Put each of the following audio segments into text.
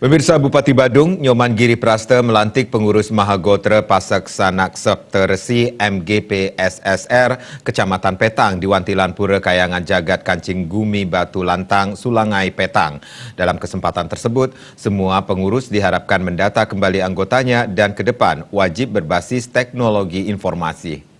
Pemirsa, Bupati Badung, Nyoman Giri Prasta melantik pengurus Mahagotra Pasak Sanak Septeresi MGP SSR Kecamatan Petang di Wantilan Pura Kayangan Jagat Kancing Gumi Batu Lantang, Sulangai Petang. Dalam kesempatan tersebut, semua pengurus diharapkan mendata kembali anggotanya dan ke depan wajib berbasis teknologi informasi.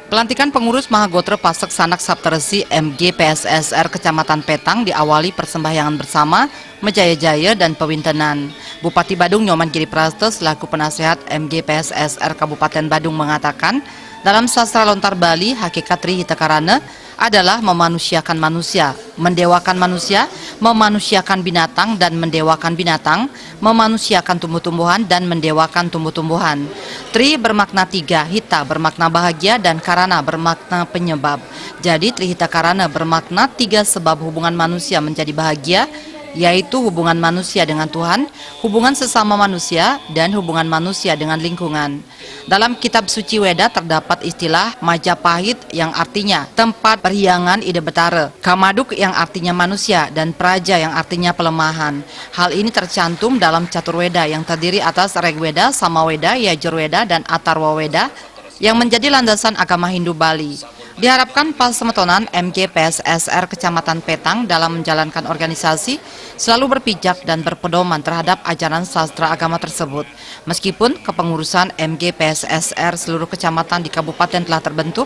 Pelantikan pengurus Mahagotra Pasak Sanak Septeresi MGP SSR Kecamatan Petang diawali persembahyangan bersama Mejaya-jaya dan Pewintenan. Bupati Badung Nyoman Giri Prasta selaku penasehat MGP SSR Kabupaten Badung mengatakan, dalam sastra lontar Bali, hakikat Trihitakarana adalah memanusiakan manusia, mendewakan manusia, memanusiakan binatang dan mendewakan binatang, memanusiakan tumbuh-tumbuhan dan mendewakan tumbuh-tumbuhan. Tri bermakna tiga, hita bermakna bahagia, dan karana bermakna penyebab. Jadi Trihita Karana bermakna tiga sebab hubungan manusia menjadi bahagia, yaitu hubungan manusia dengan Tuhan, hubungan sesama manusia, dan hubungan manusia dengan lingkungan. Dalam kitab suci Weda terdapat istilah Majapahit yang artinya tempat perhiangan ide betara, Kamaduk yang artinya manusia, dan Praja yang artinya pelemahan. Hal ini tercantum dalam Catur Weda yang terdiri atas Rigweda, Samaweda, Yajurweda, dan Atharwaweda yang menjadi landasan agama Hindu Bali. Diharapkan Pasemetonan MGP SSR Kecamatan Petang dalam menjalankan organisasi selalu berpijak dan berpedoman terhadap ajaran sastra agama tersebut. Meskipun kepengurusan MGP SSR seluruh kecamatan di kabupaten telah terbentuk,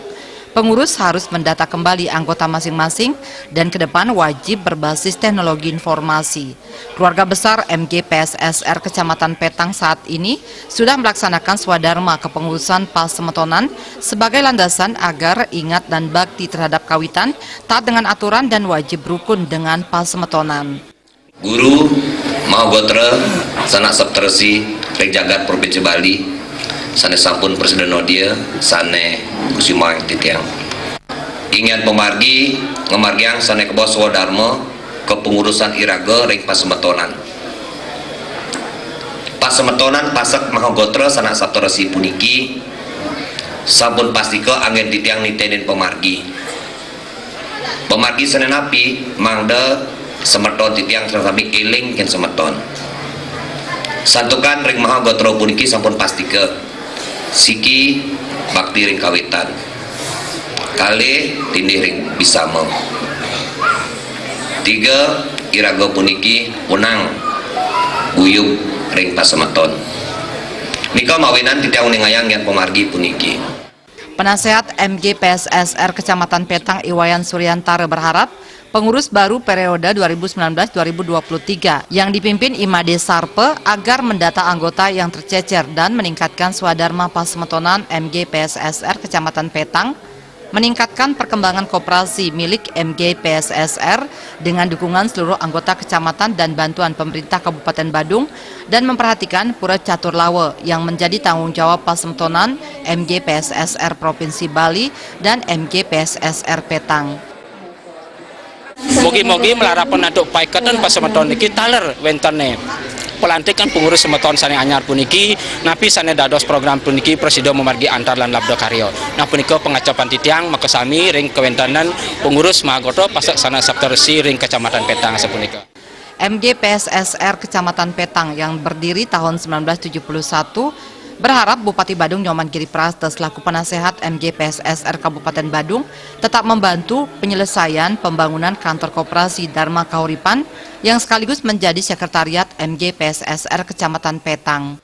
pengurus harus mendata kembali anggota masing-masing dan ke depan wajib berbasis teknologi informasi. Keluarga besar MGP SSR Kecamatan Petang saat ini sudah melaksanakan swadharma kepengurusan Pasemetonan sebagai landasan agar ingat dan bakti terhadap kawitan, taat dengan aturan dan wajib rukun dengan Pasemetonan. Guru Mahagotra Sanak Septeresi Rek Jagat Provinsi Bali sane sampun Presiden Nodia sane kusimang titiang ingin pemargi ngemargiang sane kebos swadharma kepengurusan iraga ring Pasemetonan Pasak Mahagotra Sanak Septeresi puniki sampun pastiko angin titiang nitenin pemargi sane napi mangda semeton titiang sami eling ken semeton santukan ring Mahagotra puniki sampun pastike siki bakti ring kawitan kali tindih ring bisa mau tiga iraga puniki punang guyub ring Pasemeton nika mawinan titiang ningayang yang pemargi puniki. Penasehat MGP SSR Kecamatan Petang Iwayan Suryantara berharap pengurus baru periode 2019-2023 yang dipimpin Imade Sarpe agar mendata anggota yang tercecer dan meningkatkan swadharma Pasemetonan MGP SSR Kecamatan Petang, meningkatkan perkembangan koperasi milik MGP SSR dengan dukungan seluruh anggota kecamatan dan bantuan pemerintah Kabupaten Badung, dan memperhatikan Pura Catur Lawe yang menjadi tanggung jawab Pasemetonan MGP SSR Provinsi Bali dan MGP SSR Petang. Mogi-mogi melarapan aduk paikatan Pasemeton niki taler wentane pelantikan pengurus semeton sane anyar puniki napi sane dados program puniki Presiden memargi antar lan labda karyo. Nah punika pengacapan titiang makasami ring kewentanan pengurus Mahagotra Pasak Sanak Septeresi ring Kecamatan Petang sapunika. MGP SSR Kecamatan Petang yang berdiri tahun 1971 berharap Bupati Badung Nyoman Giri Prasta selaku penasehat MGP SSR Kabupaten Badung tetap membantu penyelesaian pembangunan kantor koperasi Dharma Kahuripan yang sekaligus menjadi sekretariat MGP SSR Kecamatan Petang.